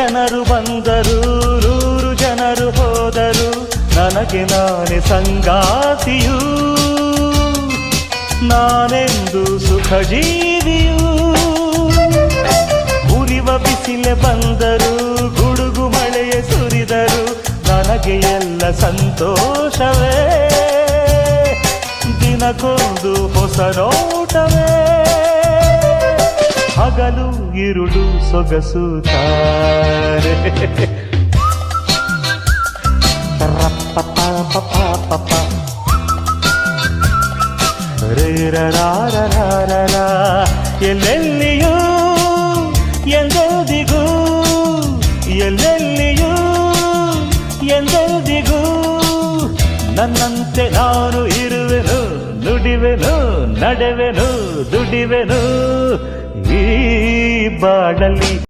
ಜನರು ಬಂದರು 100 ಜನರು ಹೋದರು ನನಗೆ ನಾನೇ ಸಂಗಾತಿಯು ನಾನೆಂದು ಸುಖ ಜೀವಿಯು ಉರಿವ ಬಿಸಿಲೆ ಬಂದರು ಗುಡುಗು ಮಳೆಯೇ ಸುರಿದರು ನನಗೆ ಎಲ್ಲ ಸಂತೋಷವೇ ದಿನಕ್ಕೊಂದು ಹೊಸ ನೋಟವೇ ಹಗಲು ಇರುಳು ಸೊಗಸುತ್ತಾರೆ ಎಲ್ಲೆಲ್ಲಿಯೂ ಎಂದೆಂದಿಗೂ ಎಲ್ಲೆಲ್ಲಿಯೂ ಎಂದೆಂದಿಗೂ ನನ್ನಂತೆ ನಾನು ಇರುವೆನು ನುಡಿವೆನು ನಡೆವೆನು ದುಡಿವೆನು ಈ ಬಾಳಲಿ